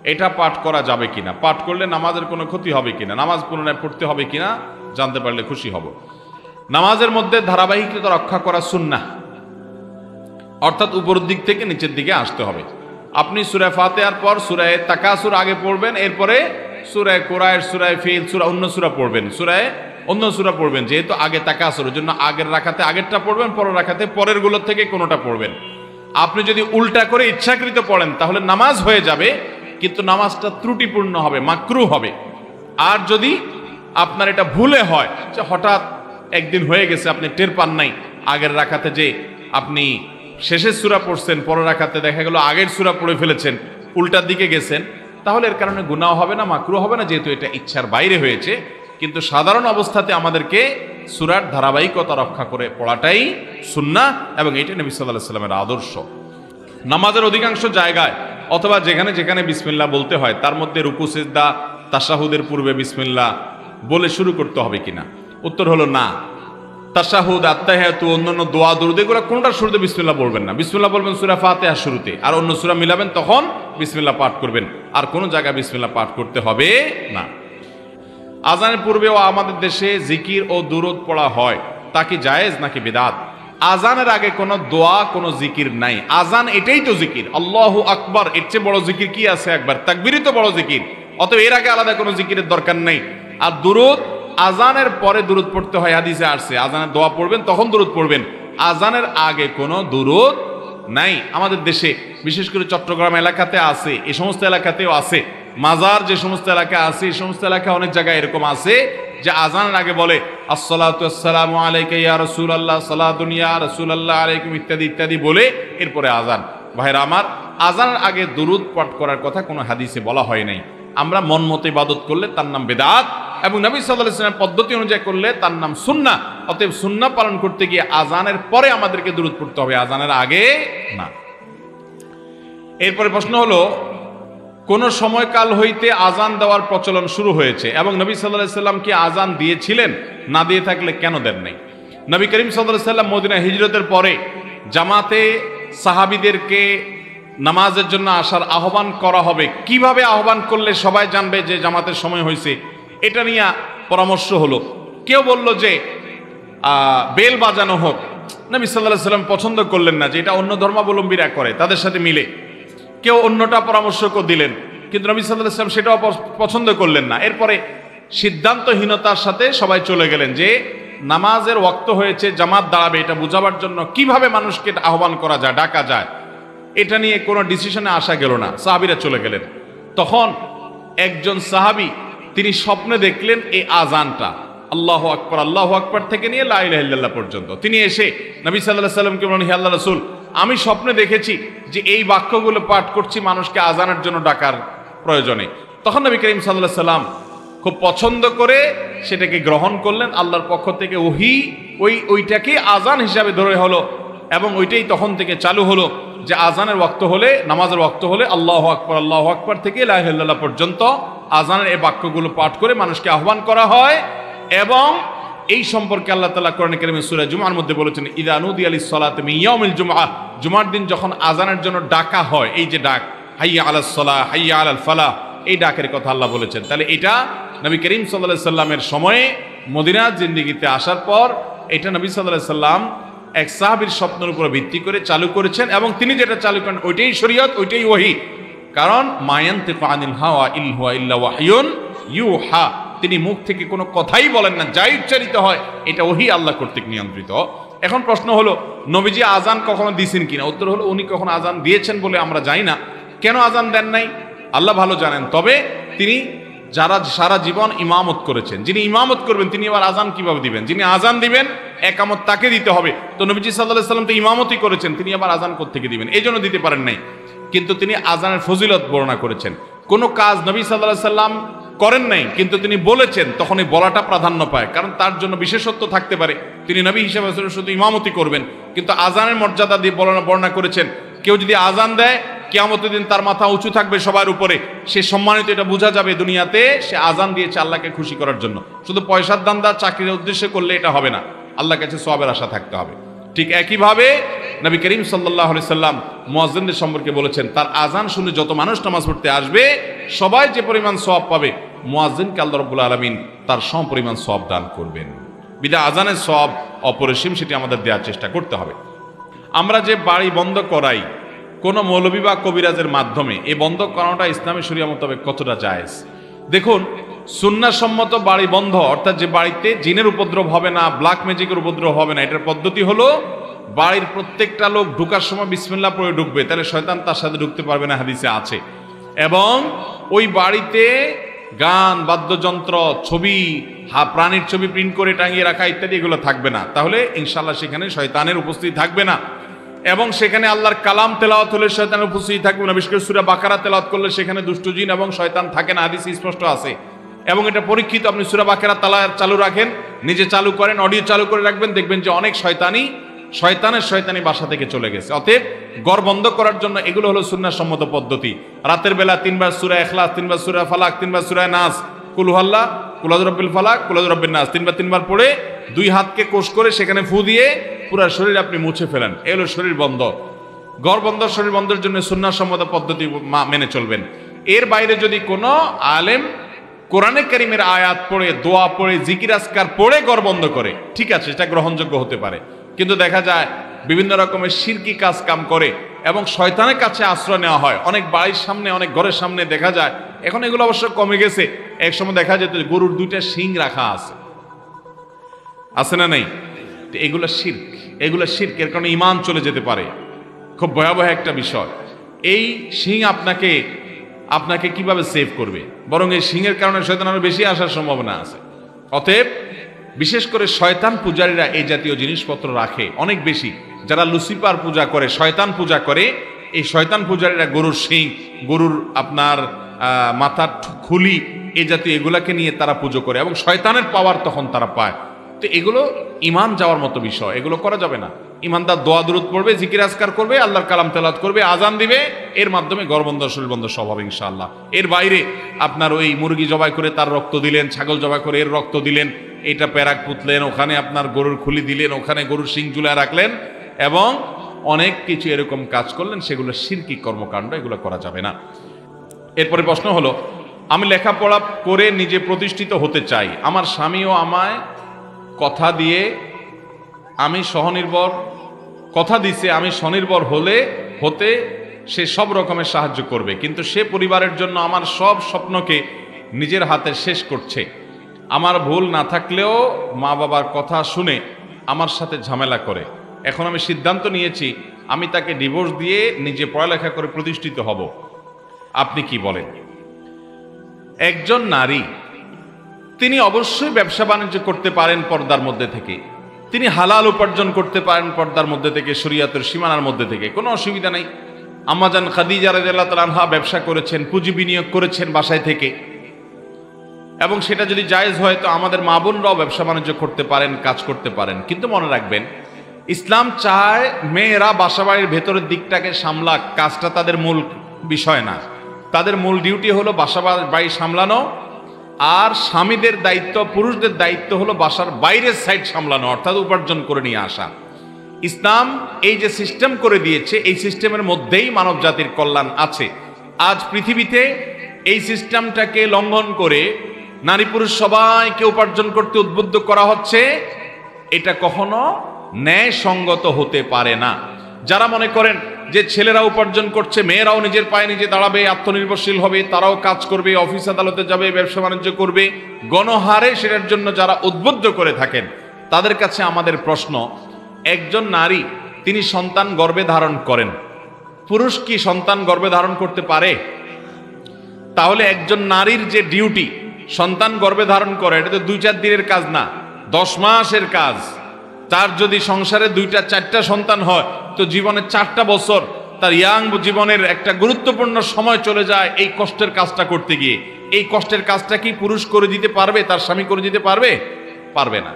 এটা পাঠ করা যাবে কিনা, পাঠ করলে নামাজের কোনো ক্ষতি হবে কিনা, নামাজ পুনরায় পড়তে হবে কিনা জানতে পারলে খুশি হব। নামাজের মধ্যে ধারাবাহিকতা রক্ষা করা সুন্নাহ, অর্থাৎ উপরের দিক থেকে নিচের দিকে আসতে হবে। আপনি সূরা ফাতিহার পর সূরা তাকাসুর আগে পড়বেন, এরপরে সূরা কুরাইশ, সূরা ফিল, অন্য সূরা পড়বেন, অন্য সূরা পড়বেন, যেহেতু আগে তাকাসুর জন্য আগের রাকাতে আগেরটা পড়বেন, পরের রাকাতে পরের গুলোর থেকে কোনোটা পড়বেন। আপনি যদি উল্টা করে ইচ্ছাকৃত পড়েন তাহলে নামাজ হয়ে যাবে, কিন্তু নামাজটা ত্রুটিপূর্ণ হবে, মাকরুহ হবে। আর যদি আপনার এটা ভুলে হয়, যে হঠাৎ একদিন হয়ে গেছে আপনি টের পান নাই, আগের রাকাতে যে আপনি শেষের সূরা পড়ছেন, পরের রাকাতে দেখা গেল আগের সূরা পড়ে ফেলেছেন, উল্টার দিকে গেছেন, তাহলে এর কারণে গুনাহ হবে না, মাকরুহ হবে না, যেহেতু এটা ইচ্ছার বাইরে হয়েছে। কিন্তু সাধারণ অবস্থাতে আমাদেরকে সূরার ধারাবাহিকতা রক্ষা করে পড়াটাই সুন্নাহ, এবং এটা নবী সাল্লাল্লাহু আলাইহি ওয়াসাল্লামের আদর্শ। নামাজের অধিকাংশ জায়গায় অথবা যেখানে যেখানে বিসমিল্লাহ বলতে হয় তার মধ্যে রুকু সিজদা তাশাহুদের পূর্বে বিসমিল্লাহ বলে শুরু করতে হবে কিনা? উত্তর হলো না। তাশাহুদ, আত্তাহিয়াতু, অন্যান্য দোয়া দুরূদ এগুলো কোনটার শুরুতে বিসমিল্লাহ বলবেন না। বিসমিল্লাহ বলবেন সূরা ফাতিহার শুরুতে, আর অন্য সূরা মিলাবেন তখন বিসমিল্লাহ পাঠ করবেন, আর কোনো জায়গায় বিসমিল্লাহ পাঠ করতে হবে না। আজানের পূর্বেও আমাদের দেশে জিকির ও দুরূদ পড়া হয়, তা কি জায়েজ নাকি বিদআত? আজানের আগে কোনো দোয়া, কোনো জিকির নাই। আজান এটাই তো জিকির, আল্লাহু আকবার, এর চেয়ে বড় জিকির কি আছে? একবার তাকবীরই তো বড় জিকির, অতএব এর আগে আলাদা কোনো জিকিরের দরকার নেই। আর দুরূদ আজানের পরে দুরূদ পড়তে হয়, হাদিসে আসছে আজানের দোয়া পড়বেন তখন দুরূদ পড়বেন, আজানের আগে কোনো দুরূদ নাই। আমাদের দেশে বিশেষ করে চট্টগ্রাম এলাকাতে আছে, এই সমস্ত এলাকাতেও আছে, মাজার যে সমস্ত এলাকা আছে এই সমস্ত এলাকা অনেক জায়গায় এরকম আছে যে আজানের আগে বলে আসসালাতু আসসালামু আলাইকা ইয়া রাসূলুল্লাহ, সালাতুন ইয়া রাসূলুল্লাহ আলাইকুম ইত্যাদি ইত্যাদি বলে এরপরে আজান। ভাইরা আমার, আজানের আগে দুরূদ পাঠ করার কথা কোনো হাদিসে বলা হয় নাই। আমরা মন মতো ইবাদত করলে তার নাম বিদআত, এবং নবী সাল্লাল্লাহু আলাইহি ওয়াসাল্লামের পদ্ধতি অনুযায়ী করলে তার নাম সুন্নাহ। অতএব সুন্নাহ পালন করতে গিয়ে আজানের পরে আমাদেরকে দুরূদ পড়তে হবে, আজানের আগে না। এরপরে প্রশ্ন হলো, কোন সময়কাল হইতে আজান দেওয়ার প্রচলন শুরু হয়েছে এবং নবী সাল্লাল্লাহু আলাইহি ওয়াসাল্লাম কি আজান দিয়েছিলেন? না দিয়ে থাকলে কেন দেন নাই? নবী করিম সাল্লাল্লাহু আলাইহি ওয়াসাল্লাম মদিনা হিজরতের পরে জামাতে সাহাবীদেরকে নামাজের জন্য আসার আহ্বান করা হবে, কিভাবে আহ্বান করলে সবাই জানবে যে জামাতের সময় হয়েছে, এটা নিয়ে পরামর্শ হলো। কেউ বলল যে বেল বাজানো হোক, নবী সাল্লাল্লাহু আলাইহি ওয়াসাল্লাম পছন্দ করলেন না, যে এটা অন্য ধর্মাবলম্বীরা করে, তাদের সাথে মিলে। কেউ অন্যটা পরামর্শও দিলেন, কিন্তু নবী সাল্লাল্লাহু আলাইহি ওয়াসাল্লাম সেটাও পছন্দ করলেন না। এরপরে সিদ্ধান্তহীনতার সাথে সবাই চলে গেলেন যে নামাজের ওয়াক্ত হয়েছে, জামাত দাঁড়াবে, এটা বোঝাবার জন্য কিভাবে মানুষকে আহ্বান করা যায়, ডাকা যায়, এটা নিয়ে কোনো ডিসিশনে আসা গেল না, সাহাবীরা চলে গেলেন। তখন একজন সাহাবী তিনি স্বপ্নে দেখলেন এই আজানটা, আল্লাহু আকবার থেকে নিয়ে লা ইলাহা ইল্লাল্লাহ পর্যন্ত। তিনি এসে নবী সাল্লাল্লাহু আলাইহি ওয়াসাল্লামকে বলেন, হে আল্লাহর রাসূল, আমি স্বপ্নে দেখেছি যে এই বাক্যগুলো পাঠ করছি মানুষকে আজানের জন্য ডাকার প্রয়োজনে। তখন নবী করিম সাল্লাল্লাহু আলাইহি ওয়াসাল্লাম খুব পছন্দ করে সেটাকে গ্রহণ করলেন, আল্লাহর পক্ষ থেকে ওহী, ওইটাকে আজান হিসাবে ধরে হলো, এবং ওইটাই তখন থেকে চালু হলো যে আজানের ওয়াক্ত হলে, নামাজের ওয়াক্ত হলে আল্লাহু আকবার থেকে লা ইলাহা ইল্লাল্লাহ পর্যন্ত আজানের এই বাক্যগুলো পাঠ করে মানুষকে আহ্বান করা হয়। এবং এই সম্পর্কে আল্লাহ তাআলা কোরআনে কারীমে সূরা জুমার মধ্যে বলেছেন, ইযা নুদিয়া লিস-সালাতি মিন ইয়াউমিল জুমআহ, জুমার দিন যখন আজানের জন্য ডাকা হয়, এই যে ডাক হাইয়া আলাস সালাহ, হাইয়া আলাল ফালাহ, এই ডাকের কথা আল্লাহ বলেছেন। তাহলে এটা নবী করিম সাল্লাল্লাহু আলাইহি সাল্লামের সময়ে মদিনার জিন্দেগিতে আসার পর এটা নবী সাল্লাল্লাহু আলাইহি সাল্লাম এক সাহাবীর স্বপ্নের উপর ভিত্তি করে চালু করেছেন, এবং তিনি যেটা চালু করেন ওইটাই শরীয়ত, ওইটাই ওহী। কারণ মা ইয়ানতিকু আনিল হাওয়া ইন হুয়া ইল্লা ওয়াহয়ুন ইউহা, তিনি মুখ থেকে কোনো কথাই বলেন না, যাই উচ্চারিত হয় এটা ওহী, আল্লাহ কর্তৃক নিয়ন্ত্রিত। এখন প্রশ্ন হলো, নবীজি আজান কখনো দিয়েছেন কিনা? উত্তর হলো, উনি কখনো আজান দিয়েছেন বলে আমরা জানি না। কেন আজান দেন নাই আল্লাহ ভালো জানেন। তবে তিনি যারা সারা জীবন ইমামত করেছেন, যিনি ইমামত করবেন তিনি আবার আজান কিভাবে দিবেন? যিনি আজান দিবেন একামত তাকে দিতে হবে। তো নবীজি সাল্লাল্লাহু আলাইহি ওয়াসাল্লাম তো ইমামতই করেছেন, তিনি আবার আজান কোত্থেকে দিবেন? এই জন্য দিতে পারেন নাই। কিন্তু তিনি আজানের ফজিলত বর্ণনা করেছেন। কোনো কাজ নবী সাল্লাল্লাহু আলাইহি ওয়াসাল্লাম করেন নাই কিন্তু তিনি বলেছেন, তখন এই বলাটা প্রাধান্য পায়, কারণ তার জন্য বিশেষত্ব থাকতে পারে। তিনি নবী হিসেবে শুধু ইমামতি করবেন, কিন্তু আজানের মর্যাদা দিয়ে বর্ণনা করেছেন। কেউ যদি আজান দেয়, কিয়ামতের দিন তার মাথা উঁচু থাকবে সবার উপরে, সে সম্মানিত, এটা বোঝা যাবে দুনিয়াতে সে আজান দিয়েছে আল্লাহকে খুশি করার জন্য। শুধু পয়সার দান্দা চাকরির উদ্দেশ্যে করলে এটা হবে না, আল্লাহর কাছে সওয়াবের আশা থাকতে হবে। ঠিক একইভাবে নবী করিম সাল্লাল্লাহু আলাইহি সাল্লাম মুয়াজ্জিনদের সম্পর্কে বলেছেন, তার আজান শুনে যত মানুষ নামাজ পড়তে আসবে সবাই যে পরিমাণ সওয়াব পাবে, মুয়াজ্জিনকে আল্লাহ রাব্বুল আলামিন তার সমপরিমাণ সওয়াব দান করবেন। বিধায় আজানের সওয়াব অপরিসীম, সেটি আমাদের দেওয়ার চেষ্টা করতে হবে। আমরা যে বাড়ি বন্ধ করাই কোনো মৌলবী বা কবিরাজের মাধ্যমে, এই বন্ধ করানোটা ইসলামী শরিয়া মোতাবেক কতটা জায়েজ? দেখুন, সুন্নাহসম্মত বাড়ি বন্ধ, অর্থাৎ যে বাড়িতে জিনের উপদ্রব হবে না, ব্ল্যাক ম্যাজিকের উপদ্রব হবে না, এটার পদ্ধতি হলো বাড়ির প্রত্যেকটা লোক ঢুকার সময় বিসমিল্লাহ পড়ে ঢুকবে, তাহলে শয়তান তার সাথে ঢুকতে পারবে না, হাদিসে আছে। এবং ওই বাড়িতে গান, বাদ্যযন্ত্র, ছবি, প্রাণীর ছবি প্রিন্ট করে টাঙিয়ে রাখা ইত্যাদি এগুলো থাকবে না, তাহলে ইনশাআল্লাহ সেখানে শয়তানের উপস্থিতি থাকবে না। এবং সেখানে আল্লাহর কালাম তেলাওয়াত হলে শয়তানের উপস্থিতি থাকবে না, বিশেষ করে সূরা বাকারা তেলাওয়াত করলে সেখানে দুষ্ট জিন এবং শয়তান থাকে না, হাদিসে স্পষ্ট আছে। এবং এটা পরীক্ষিত, আপনি সূরা বাকারা চালু রাখেন, নিজে চালু করেন, অডিও চালু করে রাখবেন, দেখবেন যে অনেক শয়তানি বাসা থেকে চলে গেছে। অতএব ঘর বন্ধ করার জন্য এগুলো হলো সুন্নাহসম্মত পদ্ধতি। রাতের বেলা 3 বার সূরা ইখলাস, 3 বার সূরা ফালাক, 3 বার সূরা নাস, কুল হুয়াল্লাহ, কুল আউযু বিরাব্বিল ফালাক, কুল আউযু বিরাব্বিন নাস, 3 বার পড়ে 2 হাতকে কোষ করে সেখানে ফু দিয়ে পুরো শরীর আপনি মুছে ফেলেন। এই হলো শরীর বন্ধ। ঘর বন্ধ, শরীর বন্ধের জন্য সুন্নাহসম্মত পদ্ধতি মেনে চলবেন। এর বাইরে যদি কোনো আলেম কোরআনে কারীমের আয়াত পড়ে, দোয়া পড়ে, জিকির আজকার পড়ে ঘর বন্ধ করে, ঠিক আছে, এটা গ্রহণযোগ্য হতে পারে। কিন্তু দেখা যায় বিভিন্ন রকমের শিরকি কাজ কাম করে এবং শয়তানের কাছে আশ্রয় নেওয়া হয়। অনেক বাড়ির সামনে, অনেক ঘরের সামনে দেখা যায়, এখন এগুলো অবশ্য কমে গেছে, এক সময় দেখা যেত গরুর 2টা শিং রাখা আছে না নেই? এগুলো শিরক, এর কারণে ঈমান চলে যেতে পারে, খুব ভয়াবহ একটা বিষয়। এই শিং আপনাকে কিভাবে সেভ করবে? বরং এই শিংয়ের কারণে শয়তান আরো বেশি আসার সম্ভাবনা আছে। অতএব বিশেষ করে শয়তান পূজারীরা এই জাতীয় জিনিসপত্র রাখে অনেক বেশি। যারা লুসিফার পূজা করে, শয়তান পূজা করে, এই শয়তান পূজারীরা গরুর শিং, গরুর আপনার মাথার খুলি, এই জাতীয় এগুলাকে নিয়ে তারা পুজো করে এবং শয়তানের পাওয়ার তখন তারা পায়। তো এগুলো ঈমান যাওয়ার মতো বিষয়, এগুলো করা যাবে না। ঈমানদার দোয়া দুরূদ পড়বে, জিকির আজকার করবে, আল্লাহর কালাম তেলাওয়াত করবে, আজান দিবে, এর মাধ্যমে ঘর বন্ধ, শরীর বন্ধ সব হবে ইনশাআল্লাহ। এর বাইরে আপনার ওই মুরগি জবাই করে তার রক্ত দিলেন, ছাগল জবাই করে এর রক্ত দিলেন, এটা প্যারাক পুতলেন, ওখানে আপনার গরুর খুলি দিলেন, ওখানে গরুর শিং ঝুলায় রাখলেন এবং অনেক কিছু এরকম কাজ করলেন, সেগুলো শিরকি কর্মকাণ্ড, এগুলো করা যাবে না। এরপরে প্রশ্ন হলো, আমি লেখাপড়া করে নিজে প্রতিষ্ঠিত হতে চাই, আমার স্বামীও আমায় কথা দিছে আমি স্বনির্ভর হতে সে সব রকমের সাহায্য করবে, কিন্তু সে পরিবারের জন্য আমার সব স্বপ্নকে নিজের হাতে শেষ করছে। আমার ভুল না থাকলেও মা বাবার কথা শুনে আমার সাথে ঝামেলা করে। এখন আমি সিদ্ধান্ত নিয়েছি আমি তাকে ডিভোর্স দিয়ে নিজে পড়ালেখা করে প্রতিষ্ঠিত হব। আপনি কি বলেন? একজন নারী, তিনি অবশ্যই ব্যবসা বাণিজ্য করতে পারেন পর্দার মধ্যে থেকে, তিনি হালাল উপার্জন করতে পারেন পর্দার মধ্যে থেকে, শরীয়তের সীমানার মধ্যে থেকে, কোনো অসুবিধা নাই। আম্মাজান খাদিজা রাদিয়াল্লাহু তাআলা আনহা ব্যবসা করেছেন, পুঁজি বিনিয়োগ করেছেন বাসায় থেকে, এবং সেটা যদি জায়েজ হয় তো আমাদের মা বোনরাও ব্যবসা বাণিজ্য করতে পারেন, কাজ করতে পারেন। কিন্তু মনে রাখবেন, ইসলাম চায় মেয়েরা বাসাবাড়ির ভেতরের দিকটাকে সামলাক, কাজটা তাদের মূল বিষয় না। তাদের মূল ডিউটি হলো বাসা বাড়ি সামলানো, আর স্বামীদের দায়িত্ব, পুরুষদের দায়িত্ব হলো বাসার বাইরের সাইড সামলানো, অর্থাৎ উপার্জন করে নিয়ে আসা। ইসলাম এই যে সিস্টেম করে দিয়েছে, এই সিস্টেমের মধ্যেই মানব জাতির কল্যাণ আছে। আজ পৃথিবীতে এই সিস্টেমটাকে লঙ্ঘন করে নারী পুরুষ সবাইকে উপার্জন করতে উদ্বুদ্ধ করা হচ্ছে, এটা কখনো ন্যায়সঙ্গত হতে পারে না। যারা মনে করেন যে ছেলেরা উপার্জন করছে, মেয়েরাও নিজের পায়ে নিজে দাঁড়াবে, আত্মনির্ভরশীল হবে, তারাও কাজ করবে, অফিস আদালতে যাবে, ব্যবসা বাণিজ্য করবে, গণহারে সেটার জন্য যারা উদ্বুদ্ধ করে থাকেন, তাদের কাছে আমাদের প্রশ্ন, একজন নারী তিনি সন্তান গর্ভে ধারণ করেন, পুরুষ কি সন্তান গর্ভে ধারণ করতে পারে? তাহলে একজন নারীর যে ডিউটি, সন্তান গর্ভে ধারণ করে, এটা তো 2-4 দিনের কাজ না, 10 মাসের কাজ। তার যদি সংসারে 2-4টা সন্তান হয় তো জীবনের 4টা বছর তার ইয়াং জীবনের একটা গুরুত্বপূর্ণ সময় চলে যায় এই কষ্টের কাজটা করতে গিয়ে। এই কষ্টের কাজটা কি পুরুষ করে দিতে পারবে? তার স্বামী করে দিতে পারবে? পারবে না।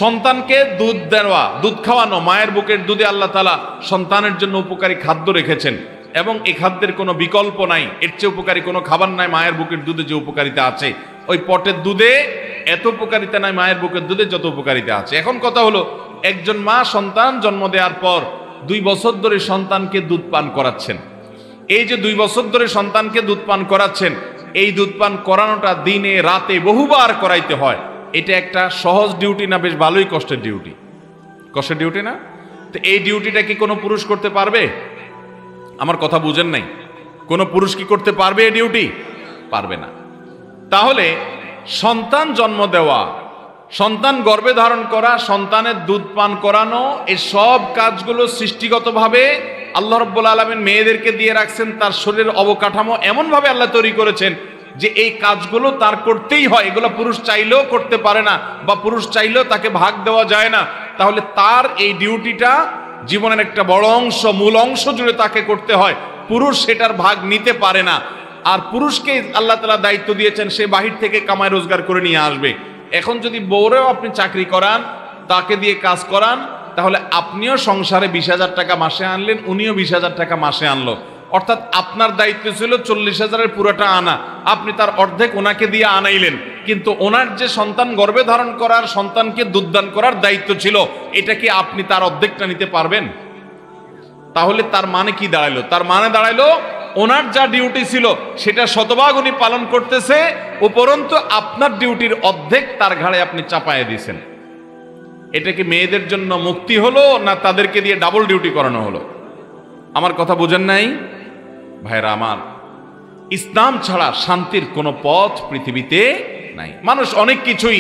সন্তানকে দুধ দেওয়া, দুধ খাওয়ানো, মায়ের বুকের দুধে আল্লাহ তাআলা সন্তানের জন্য উপকারী খাদ্য রেখেছেন এবং এই খাদ্যের কোনো বিকল্প নাই। এর চেয়ে উপকারী কোনো খাবার নাই মায়ের বুকের দুধে যে উপকারিতা আছে। ওই পটের দুধে এত উপকারিতা নাই মায়ের বুকের দুধে যত উপকারিতা আছে। এখন কথা হলো, একজন মা সন্তান জন্ম দেওয়ার পর 2 বছর ধরে সন্তানকে দুধ পান করাচ্ছেন। এই যে 2 বছর ধরে সন্তানকে দুধ পান করাচ্ছেন, এই দুধ পান করানোটা দিনে রাতে বহুবার করাইতে হয়। এটা একটা সহজ ডিউটি না বেশ ভালোই কষ্টের ডিউটি? কষ্টের ডিউটি না? তো এই ডিউটিটা কি কোনো পুরুষ করতে পারবে? আমার কথা বুঝেন নাই? কোনো পুরুষ কি করতে পারবে এই ডিউটি? পারবে না। তাহলে সন্তান জন্ম দেওয়া, সন্তান গর্ভে ধারণ করা, সন্তানের দুধ পান করানো, এই সব কাজগুলো সৃষ্টিগতভাবে আল্লাহ রাব্বুল আলামিন মেয়েদেরকে দিয়ে রাখছেন। তার শরীরের অবকাঠামো এমনভাবে আল্লাহ তৈরি করেছেন যে এই কাজগুলো তার করতেই হয়। এগুলো পুরুষ চাইলেও করতে পারে না, বা পুরুষ চাইলেও তাকে ভাগ দেওয়া যায় না। তাহলে তার এই ডিউটিটা জীবনের একটা বড় অংশ, মূল অংশ জুড়ে তাকে করতে হয়। পুরুষ সেটার ভাগ নিতে পারে না। আর পুরুষকে আল্লাহ তাআলা দায়িত্ব দিয়েছেন সে বাহির থেকে কামাই রোজগার করে নিয়ে আসবে। এখন যদি বউরেও আপনি চাকরি করান, তাকে দিয়ে কাজ করান, তাহলে আপনিও সংসারে 20,000 টাকা মাসে আনলেন, উনিও 20,000 টাকা মাসে আনলো। অর্থাৎ আপনার দায়িত্ব ছিল 40,000-এর পুরোটা আনা, আপনি তার অর্ধেক ওনাকে দিয়ে আনাইলেন। কিন্তু ওনার যে সন্তান গর্ভে ধারণ করার, সন্তানকে দুধদান করার দায়িত্ব ছিল, এটা কি আপনি তার অর্ধেকটা নিতে পারবেন? তাহলে তার মানে কি দাঁড়াইলো? তার মানে দাঁড়াইলো ওনার যা ডিউটি ছিল সেটা শতভাগ উনি পালন করতেছে, উপরন্তু আপনার ডিউটির অর্ধেক তার ঘাড়ে আপনি চাপায় দিয়েছেন। এটা কি মেয়েদের জন্য মুক্তি হলো, না তাদেরকে দিয়ে ডাবল ডিউটি করানো হলো? আমার কথা বুঝেন নাই ভাইরা আমার? ইসলাম ছাড়া শান্তির কোনো পথ পৃথিবীতে নাই। মানুষ অনেক কিছুই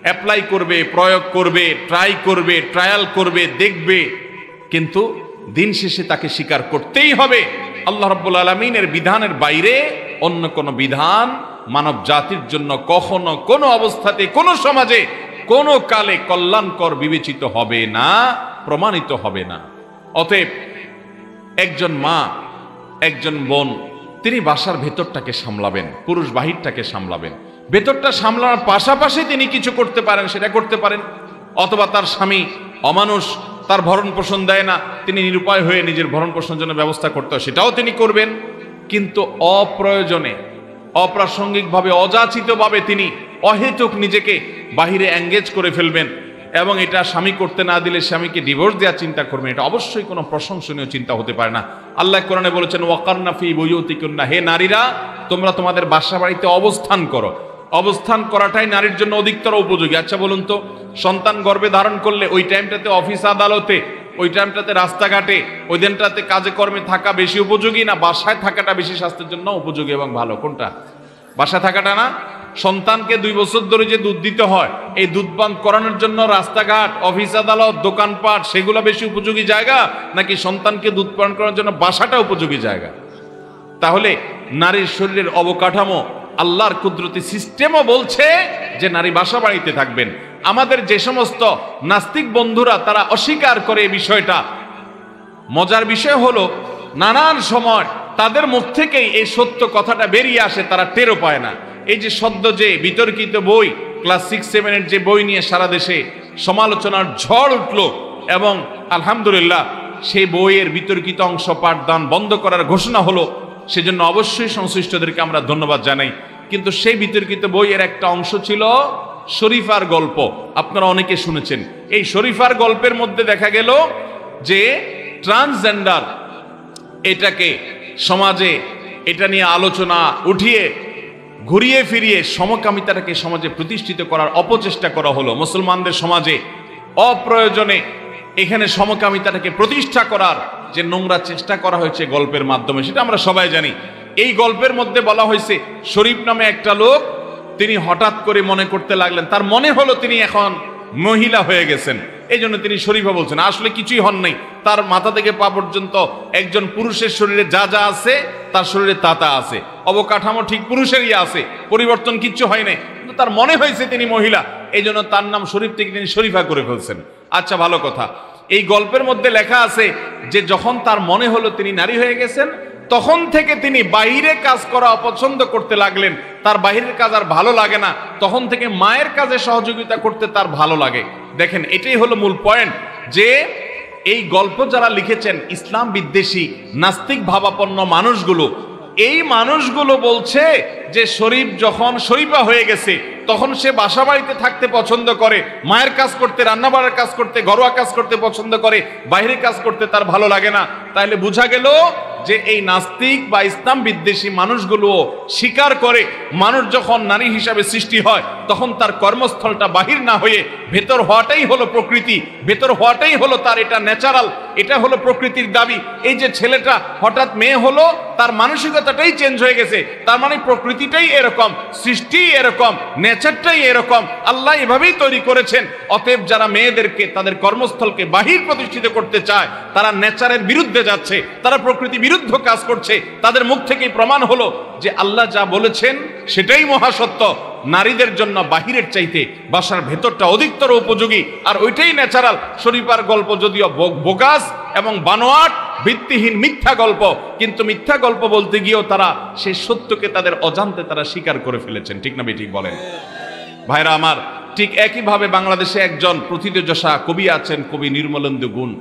অ্যাপ্লাই করবে, প্রয়োগ করবে, ট্রাই করবে, ট্রায়াল করবে, দেখবে, কিন্তু দিন শেষে তাকে স্বীকার করতেই হবে আল্লাহ রাব্বুল আলামিনের বিধানের বাইরে অন্য কোনো বিধান মানব জাতির জন্য কখনো, কোনো অবস্থাতে, কোনো সমাজে, কোনো কালে কল্যাণকর বিবেচিত হবে না, প্রমাণিত হবে না। অতএব একজন মা, একজন বোন, তিনি বাসার ভেতরটাকে সামলাবেন, পুরুষ বাহিরটাকে সামলাবেন। ভেতরটা সামলানোর পাশাপাশি তিনি কিছু করতে পারেন, সেটা করতে পারেন। অথবা তার স্বামী অমানুষ, তার ভরণ পোষণ দেয় না, তিনি নিরুপায় হয়ে নিজের ভরণ পোষণের জন্য ব্যবস্থা করতে হয়, সেটাও তিনি করবেন। কিন্তু অপ্রয়োজনে, অপ্রাসঙ্গিকভাবে, অযাচিতভাবে তিনি অহেতুক নিজেকে বাহিরে এঙ্গেজ করে ফেলবেন এবং এটা স্বামী করতে না দিলে স্বামীকে ডিভোর্স দেওয়ার চিন্তা করবেন, এটা অবশ্যই কোনো প্রশংসনীয় চিন্তা হতে পারে না। আল্লাহ কোরআনে বলেছেন ওয়াকারনা ফি বুয়ুতিকুন্না, হে নারীরা তোমরা তোমাদের বাসা বাড়িতে অবস্থান করো। অবস্থান করাটাই নারীর জন্য অধিকতর উপযোগী। আচ্ছা বলুন তো, সন্তান গর্ভে ধারণ করলে ওই টাইমটাতে অফিস আদালতে, ওই টাইমটাতে রাস্তাঘাটে, ওই দিনটাতে কাজে কর্মে থাকা বেশি উপযোগী, না বাসায় থাকাটা বেশি স্বাস্থ্যের জন্য উপযোগী এবং ভালো? কোনটা? বাসায় থাকাটা না? সন্তানকে 2 বছর ধরে যে দুধ দিতে হয়, এই দুধ পান করানোর জন্য রাস্তাঘাট, অফিস আদালত, দোকানপাট, সেগুলো বেশি উপযোগী জায়গা, নাকি সন্তানকে দুধ পান করানোর জন্য বাসাটা উপযোগী জায়গা? তাহলে নারীর শরীরের অবকাঠামো, আল্লাহর কুদরতি সিস্টেমও বলছে যে নারী বাসা বাড়িতে থাকবেন। আমাদের যে সমস্ত নাস্তিক বন্ধুরা তারা অস্বীকার করে এই বিষয়টা, মজার বিষয় হলো নানান সময় তাদের মুখ থেকেই এই সত্য কথাটা বেরিয়ে আসে, তারা টেরও পায় না। এই যে সদ্য যে বিতর্কিত বই, ক্লাস 6-7-এর যে বই নিয়ে সারা দেশে সমালোচনার ঝড় উঠল, এবং আলহামদুলিল্লাহ সেই বইয়ের বিতর্কিত অংশ পাঠদান বন্ধ করার ঘোষণা হলো, সেজন্য অবশ্যই সংশ্লিষ্টদেরকে আমরা ধন্যবাদ জানাই। কিন্তু সেই বিতর্কিত বইয়ের একটা অংশ ছিল শরীফার গল্প। আপনারা অনেকে শুনেছেন। এই শরীফার গল্পের মধ্যে দেখা গেল যে ট্রান্সজেন্ডার, এটাকে সমাজে, এটা নিয়ে আলোচনা উঠিয়ে ঘুরিয়ে ফিরিয়ে সমকামিতাটাকে সমাজে প্রতিষ্ঠিত করার অপচেষ্টা করা হলো। মুসলমানদের সমাজে অপ্রয়োজনে এখানে সমকামিতাটাকে প্রতিষ্ঠা করার যে নোংরা চেষ্টা করা হয়েছে গল্পের মাধ্যমে, সেটা আমরা সবাই জানি। এই গল্পের মধ্যে বলা হয়েছে শরীফ নামে একটা লোক, তিনি হঠাৎ করে মনে করতে লাগলেন, তার মনে হলো তিনি এখন মহিলা হয়ে গেছেন, এই জন্য তিনি শরীফা বলছেন। আসলে কিছুই হন নাই, তার মাথা থেকে পা পর্যন্ত একজন পুরুষের শরীরে যা যা আছে তার শরীরে তা তা আছে, অবকাঠামো ঠিক পুরুষেরই আছে, পরিবর্তন কিচ্ছু হয় নাই, কিন্তু তার মনে হয়েছে তিনি মহিলা, এই জন্য তার নাম শরীফ থেকে তিনি শরীফা করে ফেলছেন। আচ্ছা ভালো কথা, এই গল্পের মধ্যে লেখা আছে যে যখন তার মনে হলো তিনি নারী হয়ে গেছেন, তখন থেকে তিনি বাইরে কাজ করা অপছন্দ করতে লাগলেন, তার বাইরের কাজ আর ভালো লাগে না, তখন থেকে মায়ের কাজে সহযোগিতা করতে তার ভালো লাগে। দেখেন, এটাই হলো মূল পয়েন্ট, যে এই গল্প যারা লিখেছেন ইসলাম বিদ্বেষী নাস্তিক ভাবাপন্ন মানুষগুলো, এই মানুষগুলো বলছে যে শরীফ যখন শরীফা হয়ে গেছে তখন সে বাসা বাড়িতে থাকতে পছন্দ করে, মায়ের কাজ করতে, রান্না বাড়ার কাজ করতে, ঘরোয়া কাজ করতে পছন্দ করে, বাইরে কাজ করতে তার ভালো লাগে না। তাইলে বোঝা গেল যে এই নাস্তিক বা ইসলাম বিদ্বেষী মানুষগুলো স্বীকার করে মানুষ যখন নারী হিসাবে সৃষ্টি হয় তখন তার কর্মস্থলটা বাহির না হয়ে ভেতর হওয়াটাই হলো প্রকৃতি, ভেতর হওয়াটাই হলো তার, এটা ন্যাচারাল, এটা হলো প্রকৃতির দাবি। এই যে ছেলেটা হঠাৎ মেয়ে হলো, তার মানসিকতাটাই চেঞ্জ হয়ে গেছে, তার মানে প্রকৃতিটাই এরকম, সৃষ্টি এরকম, নেচারটাই এরকম, আল্লাহ এভাবেই তৈরি করেছেন। অতএব যারা মেয়েদেরকে তাদের কর্মস্থলকে বাহির প্রতিষ্ঠিত করতে চায় তারা নেচারের বিরুদ্ধে যাচ্ছে, তারা প্রকৃতি বিরুদ্ধ কাজ করছে। তাদের মুখ থেকেই প্রমাণ হলো যে আল্লাহ যা বলেছেন সেটাই মহাসত্য। নারীদের জন্য বাহিরের চাইতে বাসার ভেতরটা অধিকতর উপযোগী, আর ওইটাই ন্যাচারাল। শরীফার গল্প যদিও বোগাস এবং বানোয়াট, ভিত্তিহীন মিথ্যা গল্প, কিন্তু মিথ্যা গল্প বলতে গিয়েও তারা সেই সত্যকে তাদের অজান্তে তারা স্বীকার করে ফেলেছেন। ঠিক না বেঠিক বলেন ভাইরা আমার? ঠিক একইভাবে বাংলাদেশে একজন প্রথিতযশা কবি আছেন, কবি নির্মলেন্দু গুণ।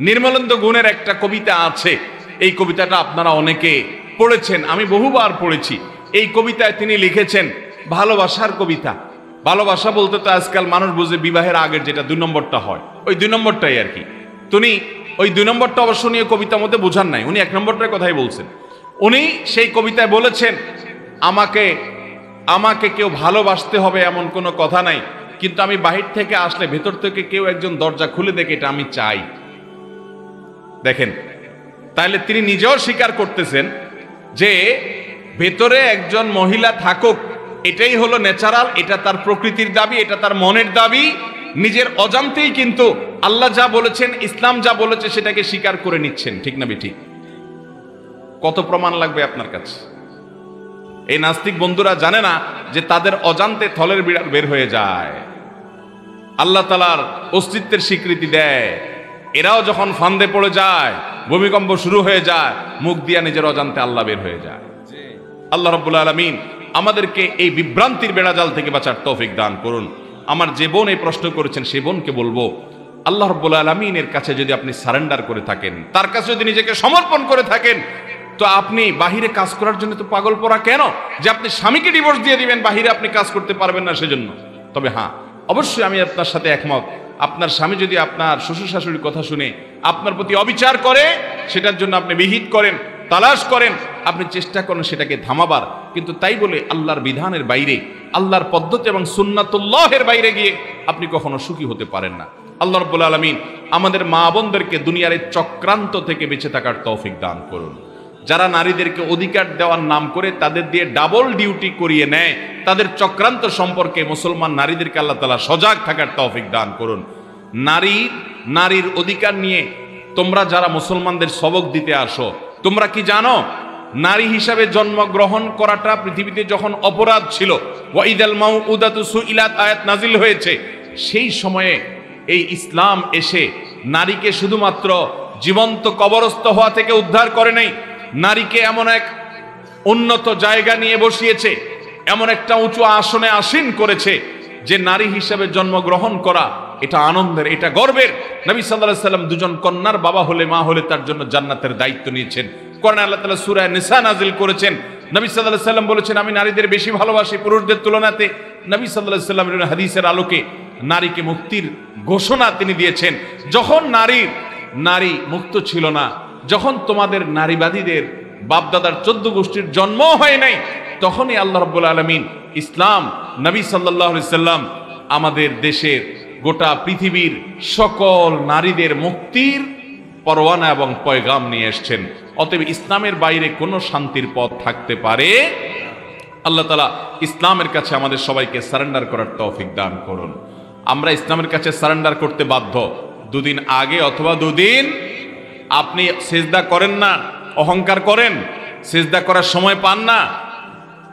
নির্মলেন্দু গুণের একটা কবিতা আছে, এই কবিতাটা আপনারা অনেকে পড়েছেন, আমি বহুবার পড়েছি। এই কবিতায় তিনি লিখেছেন ভালোবাসার কবিতা। ভালোবাসা বলতে তো আজকাল মানুষ বুঝে বিবাহের আগের যেটা 2 নম্বরটা হয়, ওই 2 নম্বরটাই আর কি। তিনি ওই 2 নম্বরটা অবশ্য নিয়ে কবিতার মধ্যে বোঝান নাই, উনি 1 নম্বরটার কথাই বলছেন। উনি সেই কবিতায় বলেছেন আমাকে আমাকে কেউ ভালোবাসতে হবে এমন কোনো কথা নাই, কিন্তু আমি বাহির থেকে আসলে ভেতর থেকে কেউ একজন দরজা খুলে দেখে, এটা আমি চাই। দেখেন, তাহলে তিনি নিজেও স্বীকার করতেছেন যে ভেতরে একজন মহিলা থাকুক, এটাই হলো ন্যাচারাল, এটা তার প্রকৃতির দাবি, এটা তার মনের দাবি। নিজের অজান্তেই কিন্তু আল্লাহ যা বলেছেন, ইসলাম যা বলেছে সেটাকে স্বীকার করে নিচ্ছেন। ঠিক না বেঠিক? কত প্রমাণ লাগবে আপনার কাছে? এই নাস্তিক বন্ধুরা জানে না যে তাদের অজান্তে থলের বিড়াল বের হয়ে যায়, আল্লাহ তাআলার অস্তিত্বের স্বীকৃতি দেয়। এরাও যখন ফান্দে পড়ে যায়, ভূমিকম্প শুরু হয়ে যায়, মুখ দিয়া নিজের অজান্তে আল্লাহ বের হয়ে যায়। আল্লাহ রাব্বুল আলামিন আমাদেরকে এই বিভ্রান্তির বেড়াজাল থেকে বাঁচার তৌফিক দান করুন। আমার যে বোন এই প্রশ্ন করেছেন সেই বোনকে বলবো, আল্লাহ রাব্বুল আলামিনের কাছে যদি আপনি সারেন্ডার করে থাকেন, তার কাছে যদি নিজেকে সমর্পণ করে থাকেন, তো আপনি বাহিরে কাজ করার জন্য তো পাগল পড়া কেন যে আপনি স্বামীকে ডিভোর্স দিয়ে দিবেন, বাহিরে আপনি কাজ করতে পারবেন না সেজন্য? তবে হ্যাঁ, অবশ্যই আমি আপনার সাথে একমত। আপনার স্বামী যদি আপনার শ্বশুর শাশুড়ির কথা শুনে আপনার প্রতি অবিচার করে, সেটার জন্য আপনি বিহিত করেন, তালাশ করেন, আপনি চেষ্টা করেন সেটাকে থামাবার। কিন্তু তাই বলে আল্লাহর বিধানের বাইরে, আল্লাহর পদ্ধতি এবং সুন্নাতুল্লাহের বাইরে গিয়ে আপনি কখনো সুখী হতে পারেন না। আল্লাহ রাব্বুল আলামিন আমাদের মা বোনদেরকে দুনিয়ার এই চক্রান্ত থেকে বেঁচে থাকার তৌফিক দান করুন। যারা নারীদেরকে অধিকার দেওয়ার নাম করে তাদের দিয়ে ডাবল ডিউটি করিয়ে নেয়, তাদের চক্রান্ত সম্পর্কে মুসলমান নারীদেরকে আল্লাহ তাআলা সজাগ থাকার তৌফিক দান করুন। নারীর অধিকার নিয়ে তোমরা যারা মুসলমানদের সবক দিতে আসো, তোমরা কি জানো নারী হিসাবে জন্মগ্রহণ করাটা পৃথিবীতে যখন অপরাধ ছিল, ওয়াইদাল মাউউদাতু সুইলাত আয়াত নাজিল হয়েছে, সেই সময়ে এই ইসলাম এসে নারীকে শুধুমাত্র জীবন্ত কবরস্থ হওয়া থেকে উদ্ধার করে নাই, নারীকে এমন এক উন্নত জায়গা নিয়ে বসিয়েছে, এমন একটা উঁচু আসনে আসীন করেছে যে নারী হিসাবে জন্মগ্রহণ করা এটা আনন্দের, এটা গর্বের। নবী সাল্লাল্লাহু আলাইহি সাল্লাম দুজন কন্যার বাবা হলে, মা হলে তার জন্য জান্নাতের দায়িত্ব নিয়েছেন। কোরআনে আল্লাহ তাআলা সূরা নিসা নাজিল করেছেন। নবী সাল্লাল্লাহু আলাইহি সাল্লাম বলেছেন আমি নারীদের বেশি ভালোবাসি পুরুষদের তুলনাতে। নবী সাল্লাল্লাহু আলাইহি সাল্লামের হাদিসের আলোকে নারীকে মুক্তির ঘোষণা তিনি দিয়েছেন। যখন নারী মুক্ত ছিল না, যখন তোমাদের নারীবাদীদের বাপদাদার 14 গোষ্ঠীর জন্ম হয় নাই, তখনই আল্লাহ রাব্বুল আলামিন ইসলাম, নবী সাল্লাল্লাহু আলাইহি সাল্লাম আমাদের দেশের গোটা পৃথিবীর সকল নারীদের মুক্তির পরওয়ানা এবং পয়গাম নিয়ে এসেছেন। অতএব ইসলামের বাইরে কোনো শান্তির পথ থাকতে পারে। আল্লাহ তাআলা ইসলামের কাছে আমাদের সবাইকে সারেন্ডার করার তৌফিক দান করুন। আমরা ইসলামের কাছে সারেন্ডার করতে বাধ্য। 2 দিন আগে অথবা 2 দিন আপনি সিজদা করেন না, অহংকার করেন, সিজদা করার সময় পান না,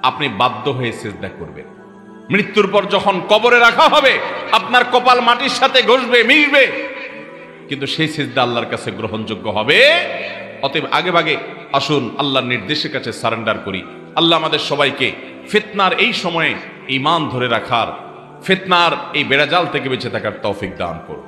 আপনি বাধ্য হয়ে সিজদা করবেন। মৃত্যুর পর যখন কবরে রাখা হবে, আপনার কপাল মাটির সাথে ঘষবে, মিশবে, কিন্তু সেই সিজদা আল্লাহর কাছে গ্রহণযোগ্য হবে। অতএব আগে ভাগে আসুন আল্লাহর নির্দেশের কাছে সারেন্ডার করি। আল্লাহ আমাদের সবাইকে ফিতনার এই সময়ে ঈমান ধরে রাখার, ফিতনার এই বেড়াজাল থেকে বেঁচে থাকার তৌফিক দান করুন।